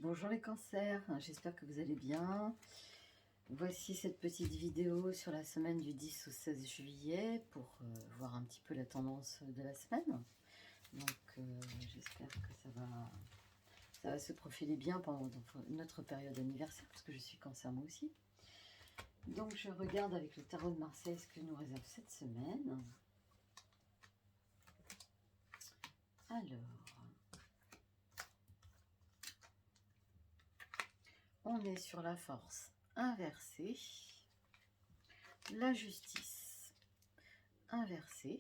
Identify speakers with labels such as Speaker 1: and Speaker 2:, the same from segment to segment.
Speaker 1: Bonjour les cancers, j'espère que vous allez bien. Voici cette petite vidéo sur la semaine du 10 au 16 juillet pour voir un petit peu la tendance de la semaine. Donc j'espère que ça va se profiler bien pendant notre période anniversaire, parce que je suis cancer moi aussi. Donc je regarde avec le tarot de Marseille ce que nous réserve cette semaine. Alors, on est sur la force inversée, la justice inversée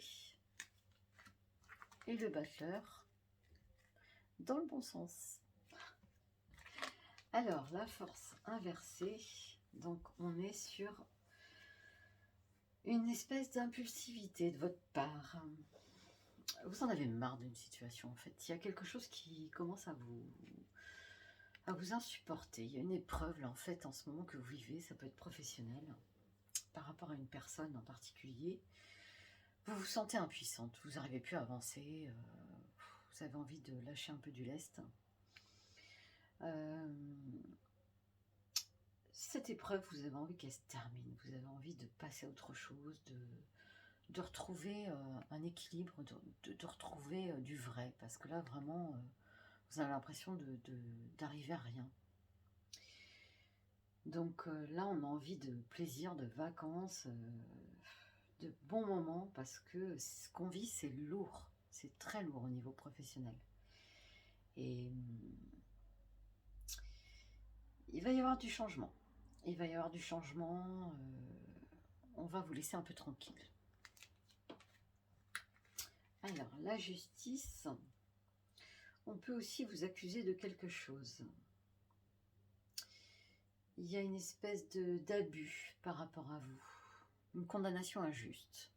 Speaker 1: et le batteur dans le bon sens. Alors, la force inversée, donc on est sur une espèce d'impulsivité de votre part. Vous en avez marre d'une situation en fait. Il y a quelque chose qui commence à vous insupporter. Il y a une épreuve là en fait en ce moment que vous vivez, ça peut être professionnel, par rapport à une personne en particulier. Vous vous sentez impuissante, vous n'arrivez plus à avancer, vous avez envie de lâcher un peu du lest. Cette épreuve, vous avez envie qu'elle se termine, vous avez envie de passer à autre chose, de retrouver un équilibre, de retrouver du vrai, parce que là vraiment, vous avez l'impression d'arriver à rien. Donc là, on a envie de plaisir, de vacances, de bons moments, parce que ce qu'on vit, c'est lourd, c'est très lourd au niveau professionnel. Et il va y avoir du changement. Il va y avoir du changement, on va vous laisser un peu tranquille. Alors, la justice, on peut aussi vous accuser de quelque chose. Il y a une espèce d'abus par rapport à vous, une condamnation injuste.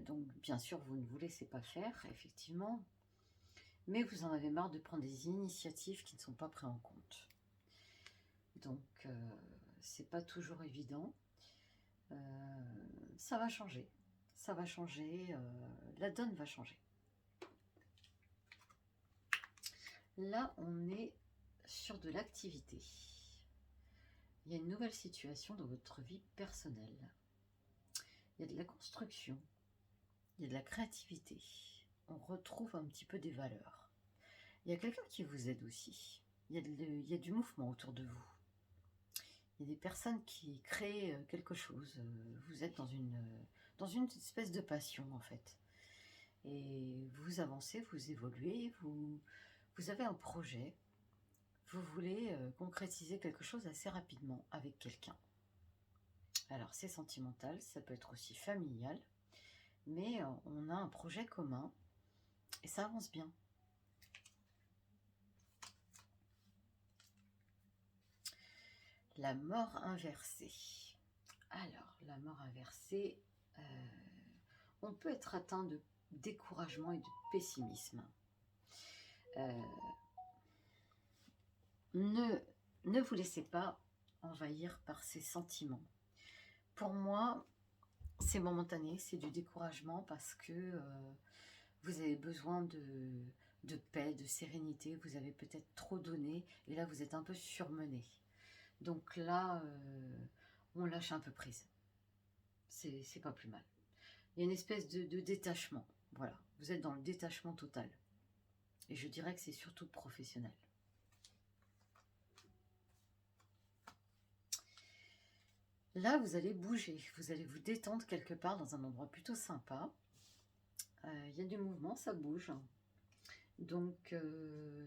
Speaker 1: Donc, bien sûr, vous ne vous laissez pas faire, effectivement, mais vous en avez marre de prendre des initiatives qui ne sont pas prises en compte. Donc, c'est pas toujours évident. Ça va changer. Ça va changer, la donne va changer. Là, on est sur de l'activité. Il y a une nouvelle situation dans votre vie personnelle. Il y a de la construction, il y a de la créativité. On retrouve un petit peu des valeurs. Il y a quelqu'un qui vous aide aussi. Il y a du mouvement autour de vous. Il y a des personnes qui créent quelque chose. Vous êtes dans une espèce de passion, en fait. Et vous avancez, vous évoluez, vous avez un projet. Vous voulez concrétiser quelque chose assez rapidement avec quelqu'un. Alors, c'est sentimental, ça peut être aussi familial, mais on a un projet commun et ça avance bien. La mort inversée. Alors, la mort inversée, on peut être atteint de découragement et de pessimisme. Ne vous laissez pas envahir par ces sentiments. Pour moi, c'est momentané, c'est du découragement parce que vous avez besoin de paix, de sérénité, vous avez peut-être trop donné et là vous êtes un peu surmené. Donc là, on lâche un peu prise. C'est pas plus mal. Il y a une espèce de détachement. Voilà, vous êtes dans le détachement total. Et je dirais que c'est surtout professionnel. Là, vous allez bouger, vous allez vous détendre quelque part dans un endroit plutôt sympa. Il y a du mouvement, ça bouge. Donc,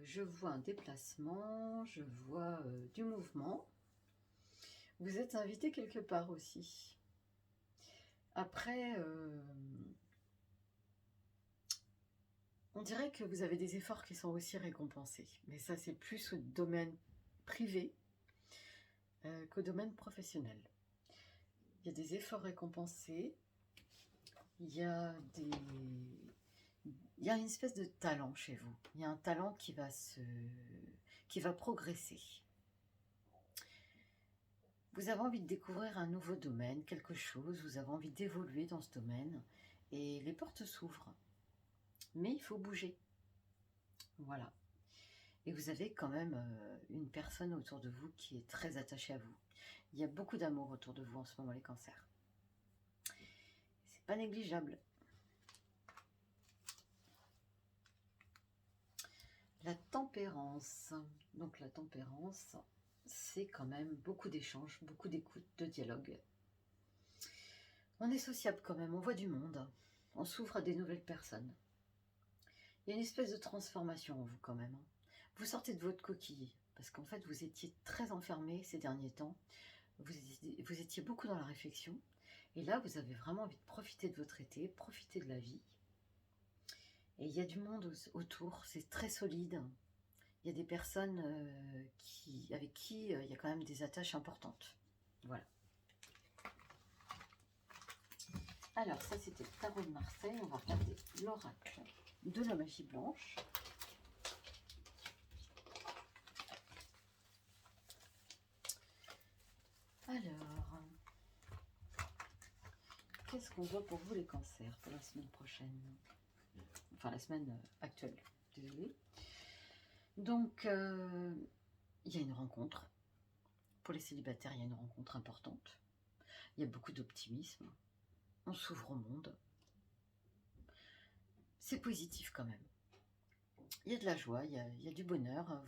Speaker 1: je vois un déplacement, je vois du mouvement. Vous êtes invité quelque part aussi. Après, on dirait que vous avez des efforts qui sont aussi récompensés. Mais ça, c'est plus au domaine privé qu'au domaine professionnel. Il y a des efforts récompensés. Il y a une espèce de talent chez vous. Il y a un talent qui va progresser. Vous avez envie de découvrir un nouveau domaine, quelque chose, vous avez envie d'évoluer dans ce domaine et les portes s'ouvrent. Mais il faut bouger. Voilà. Et vous avez quand même une personne autour de vous qui est très attachée à vous. Il y a beaucoup d'amour autour de vous en ce moment, les cancers. C'est pas négligeable. La tempérance. Donc la tempérance, c'est quand même beaucoup d'échanges, beaucoup d'écoute, de dialogue. On est sociable quand même, on voit du monde. On s'ouvre à des nouvelles personnes. Il y a une espèce de transformation en vous quand même. Vous sortez de votre coquille, parce qu'en fait vous étiez très enfermé ces derniers temps. Vous étiez beaucoup dans la réflexion. Et là, vous avez vraiment envie de profiter de votre été, profiter de la vie. Et il y a du monde autour, c'est très solide. Il y a des personnes avec qui il y a quand même des attaches importantes. Voilà. Alors, ça, c'était le tarot de Marseille. On va regarder l'oracle de la magie blanche. Alors, qu'est-ce qu'on voit pour vous les cancers pour la semaine prochaine? Enfin, la semaine actuelle, désolée. Donc, il y a une rencontre. Pour les célibataires, il y a une rencontre importante. Il y a beaucoup d'optimisme. On s'ouvre au monde. C'est positif quand même. Il y a de la joie, il y a du bonheur.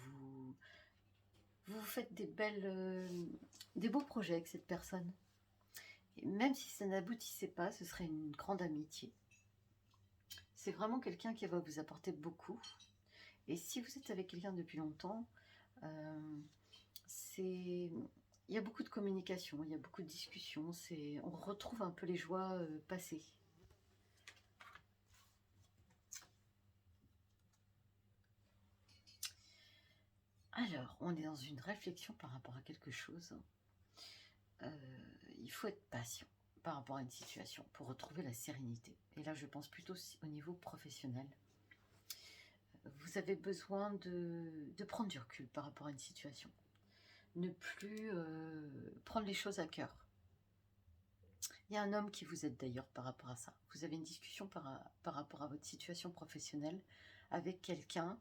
Speaker 1: Vous faites des beaux projets avec cette personne. Et même si ça n'aboutissait pas, ce serait une grande amitié. C'est vraiment quelqu'un qui va vous apporter beaucoup. Et si vous êtes avec quelqu'un depuis longtemps, il y a beaucoup de communication, il y a beaucoup de discussions. On retrouve un peu les joies passées. Alors, on est dans une réflexion par rapport à quelque chose. Il faut être patient par rapport à une situation pour retrouver la sérénité. Et là, je pense plutôt au niveau professionnel. Vous avez besoin de prendre du recul par rapport à une situation. Ne plus prendre les choses à cœur. Il y a un homme qui vous aide d'ailleurs par rapport à ça. Vous avez une discussion par rapport à votre situation professionnelle avec quelqu'un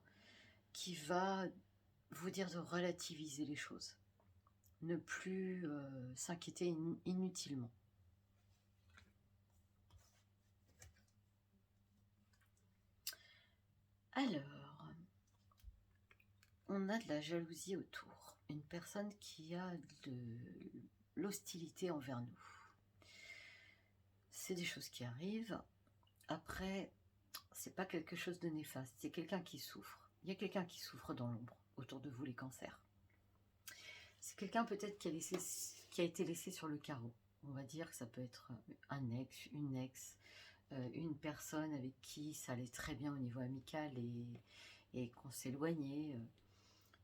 Speaker 1: qui va vous dire de relativiser les choses. Ne plus s'inquiéter inutilement. Alors, on a de la jalousie autour. Une personne qui a de l'hostilité envers nous. C'est des choses qui arrivent. Après, c'est pas quelque chose de néfaste. C'est quelqu'un qui souffre. Il y a quelqu'un qui souffre dans l'ombre autour de vous, les cancers. C'est quelqu'un peut-être qui a été laissé sur le carreau. On va dire que ça peut être un ex, une personne avec qui ça allait très bien au niveau amical et qu'on s'éloignait.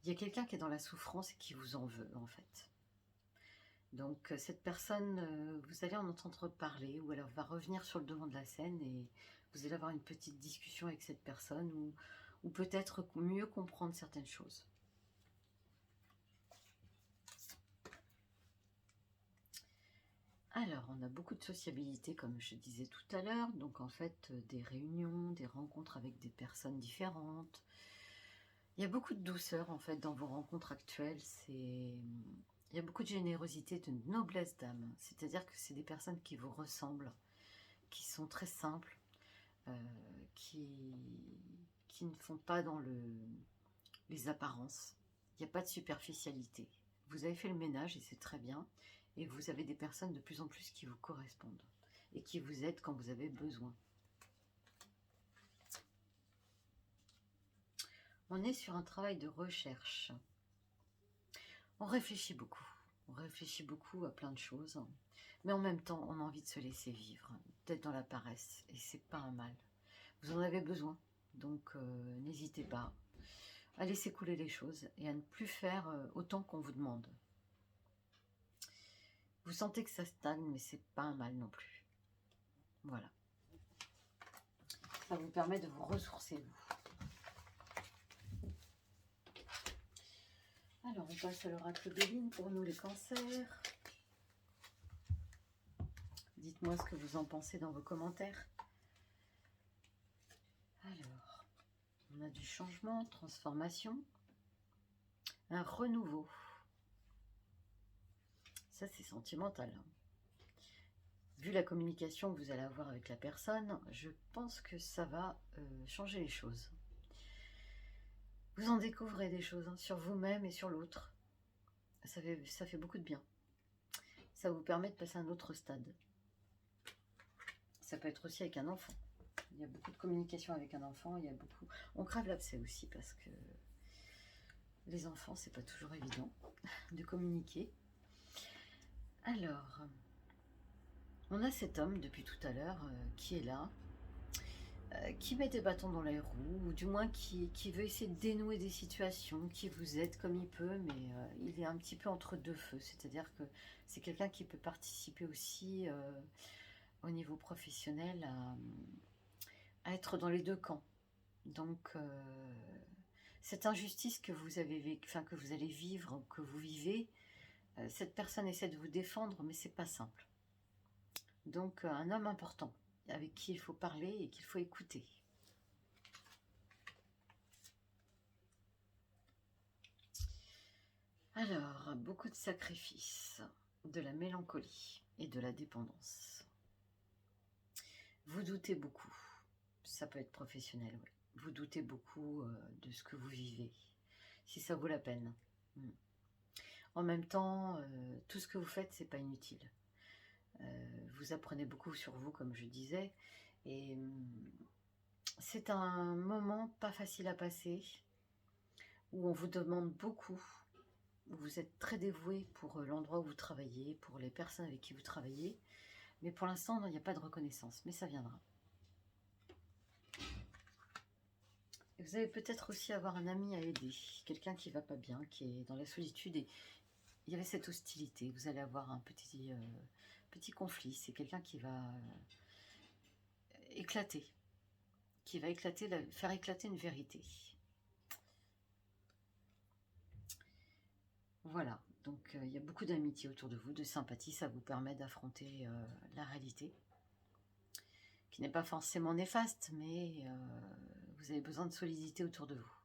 Speaker 1: Il y a quelqu'un qui est dans la souffrance et qui vous en veut en fait. Donc cette personne, vous allez en entendre parler ou elle va revenir sur le devant de la scène et vous allez avoir une petite discussion avec cette personne ou peut-être mieux comprendre certaines choses. Alors, on a beaucoup de sociabilité, comme je disais tout à l'heure. Donc, en fait, des réunions, des rencontres avec des personnes différentes. Il y a beaucoup de douceur, en fait, dans vos rencontres actuelles. Il y a beaucoup de générosité, de noblesse d'âme. C'est-à-dire que c'est des personnes qui vous ressemblent, qui sont très simples, qui ne font pas dans les apparences. Il n'y a pas de superficialité. Vous avez fait le ménage et c'est très bien. Et vous avez des personnes de plus en plus qui vous correspondent et qui vous aident quand vous avez besoin. On est sur un travail de recherche. On réfléchit beaucoup. On réfléchit beaucoup à plein de choses. Mais en même temps, on a envie de se laisser vivre, d'être dans la paresse. Et c'est pas un mal. Vous en avez besoin. Donc, n'hésitez pas à laisser couler les choses et à ne plus faire autant qu'on vous demande. Vous sentez que ça stagne, mais c'est pas un mal non plus. Voilà. Ça vous permet de vous ressourcer, vous. Alors, on passe à l'oracle de Lune pour nous, les cancers. Dites-moi ce que vous en pensez dans vos commentaires. Alors, on a du changement, transformation. un renouveau. Ça, c'est sentimental. Vu la communication que vous allez avoir avec la personne, je pense que ça va changer les choses. Vous en découvrez des choses sur vous-même et sur l'autre. Ça fait beaucoup de bien. Ça vous permet de passer à un autre stade. Ça peut être aussi avec un enfant. Il y a beaucoup de communication avec un enfant. Il y a beaucoup. On crève l'abcès aussi parce que les enfants, c'est pas toujours évident de communiquer. Alors, on a cet homme depuis tout à l'heure qui est là, qui met des bâtons dans les roues, ou du moins qui veut essayer de dénouer des situations, qui vous aide comme il peut, mais il est un petit peu entre deux feux. C'est-à-dire que c'est quelqu'un qui peut participer aussi au niveau professionnel à être dans les deux camps. Donc, cette injustice que vous avez que vous allez vivre, que vous vivez, cette personne essaie de vous défendre, mais c'est pas simple. Donc, un homme important, avec qui il faut parler et qu'il faut écouter. Alors, beaucoup de sacrifices, de la mélancolie et de la dépendance. Vous doutez beaucoup, ça peut être professionnel, oui. Vous doutez beaucoup de ce que vous vivez, si ça vaut la peine. En même temps, tout ce que vous faites, c'est pas inutile. Vous apprenez beaucoup sur vous, comme je disais, et c'est un moment pas facile à passer, où on vous demande beaucoup, où vous êtes très dévoué pour l'endroit où vous travaillez, pour les personnes avec qui vous travaillez, mais pour l'instant, il n'y a pas de reconnaissance, mais ça viendra. Et vous allez peut-être aussi avoir un ami à aider, quelqu'un qui va pas bien, qui est dans la solitude, et il y avait cette hostilité. Vous allez avoir un petit conflit, c'est quelqu'un qui va éclater, faire éclater une vérité. Voilà, donc il y a beaucoup d'amitié autour de vous, de sympathie, ça vous permet d'affronter la réalité, qui n'est pas forcément néfaste, mais vous avez besoin de solidité autour de vous.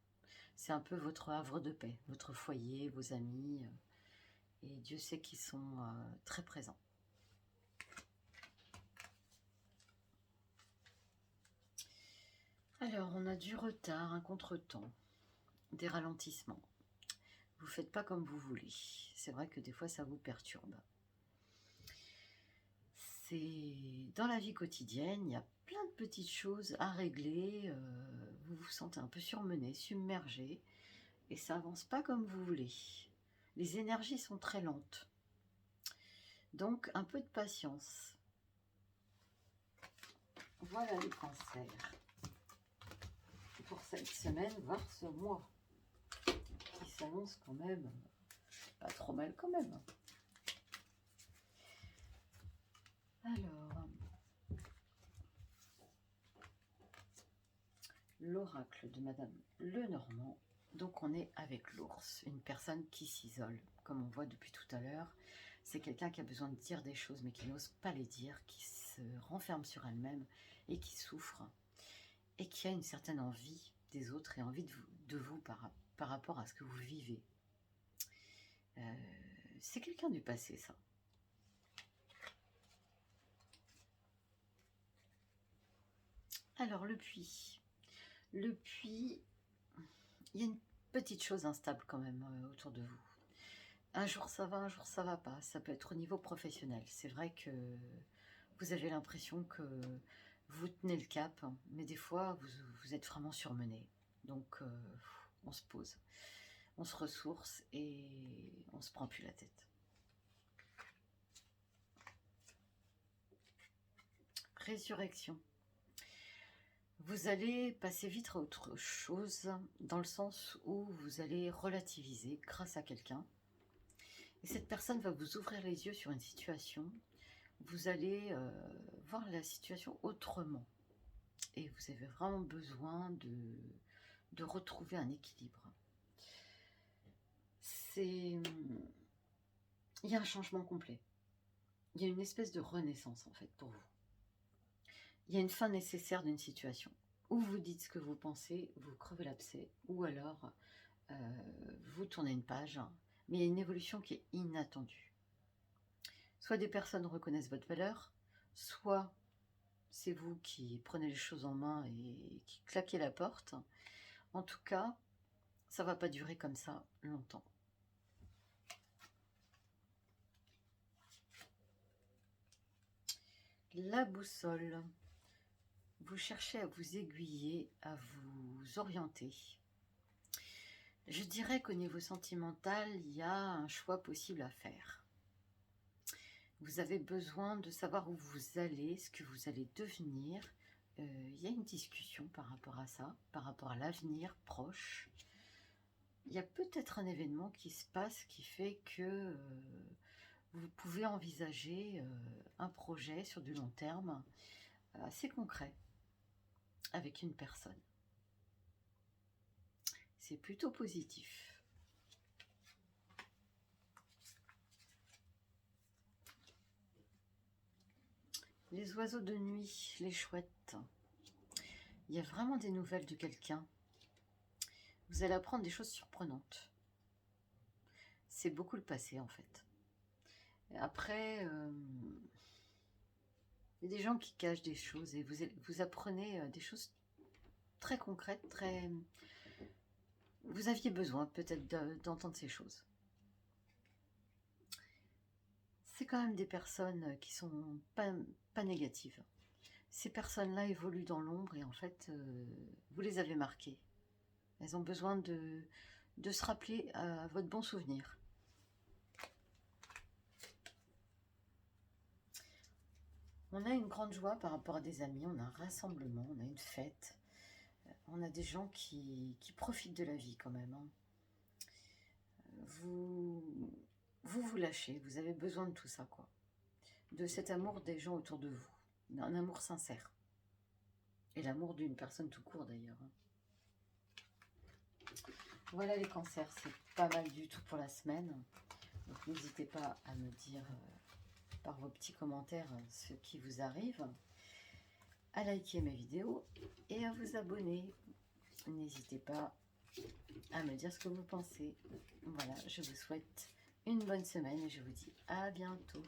Speaker 1: C'est un peu votre havre de paix, votre foyer, vos amis, et Dieu sait qu'ils sont très présents. Alors, on a du retard, un contretemps, des ralentissements. Vous ne faites pas comme vous voulez. C'est vrai que des fois, ça vous perturbe. C'est dans la vie quotidienne, il y a plein de petites choses à régler. Vous vous sentez un peu surmené, submergé, et ça avance pas comme vous voulez. Les énergies sont très lentes. Donc, un peu de patience. Voilà les cancers. Pour cette semaine, voire ce mois, qui s'annonce quand même pas trop mal quand même. Alors, l'oracle de Madame Lenormand. Donc on est avec l'ours, une personne qui s'isole, comme on voit depuis tout à l'heure. C'est quelqu'un qui a besoin de dire des choses, mais qui n'ose pas les dire, qui se renferme sur elle-même et qui souffre, et qui a une certaine envie des autres et envie de vous par rapport à ce que vous vivez. C'est quelqu'un du passé, ça. Alors, le puits. Le puits, il y a une petite chose instable quand même autour de vous. Un jour ça va, un jour ça va pas. Ça peut être au niveau professionnel. C'est vrai que vous avez l'impression que vous tenez le cap, mais des fois vous êtes vraiment surmené. Donc on se pose, on se ressource et on se prend plus la tête. Résurrection. Vous allez passer vite à autre chose, dans le sens où vous allez relativiser grâce à quelqu'un. Et cette personne va vous ouvrir les yeux sur une situation. Vous allez voir la situation autrement. Et vous avez vraiment besoin de retrouver un équilibre. Il y a un changement complet. Il y a une espèce de renaissance en fait pour vous. Il y a une fin nécessaire d'une situation. Ou vous dites ce que vous pensez, vous crevez l'abcès, ou alors vous tournez une page, mais il y a une évolution qui est inattendue. Soit des personnes reconnaissent votre valeur, soit c'est vous qui prenez les choses en main et qui claquez la porte. En tout cas, ça ne va pas durer comme ça longtemps. La boussole. Vous cherchez à vous aiguiller, à vous orienter. Je dirais qu'au niveau sentimental, il y a un choix possible à faire. Vous avez besoin de savoir où vous allez, ce que vous allez devenir. Il y a une discussion par rapport à ça, par rapport à l'avenir proche. Il y a peut-être un événement qui se passe qui fait que vous pouvez envisager un projet sur du long terme assez concret avec une personne. C'est plutôt positif. Les oiseaux de nuit, les chouettes. Il y a vraiment des nouvelles de quelqu'un. Vous allez apprendre des choses surprenantes. C'est beaucoup le passé en fait. Et après, il y a des gens qui cachent des choses et vous apprenez des choses très concrètes, très... Vous aviez besoin peut-être d'entendre ces choses. C'est quand même des personnes qui sont pas négatives. Ces personnes-là évoluent dans l'ombre et en fait, vous les avez marquées. Elles ont besoin de se rappeler à votre bon souvenir. On a une grande joie par rapport à des amis, on a un rassemblement, on a une fête. On a des gens qui profitent de la vie quand même. Hein. Vous lâchez, vous avez besoin de tout ça, quoi. De cet amour des gens autour de vous. Un amour sincère. Et l'amour d'une personne tout court d'ailleurs. Hein. Voilà les cancers, c'est pas mal du tout pour la semaine. Donc n'hésitez pas à me dire par vos petits commentaires ce qui vous arrive, à liker mes vidéos et à vous abonner. N'hésitez pas à me dire ce que vous pensez. Voilà, je vous souhaite une bonne semaine et je vous dis à bientôt.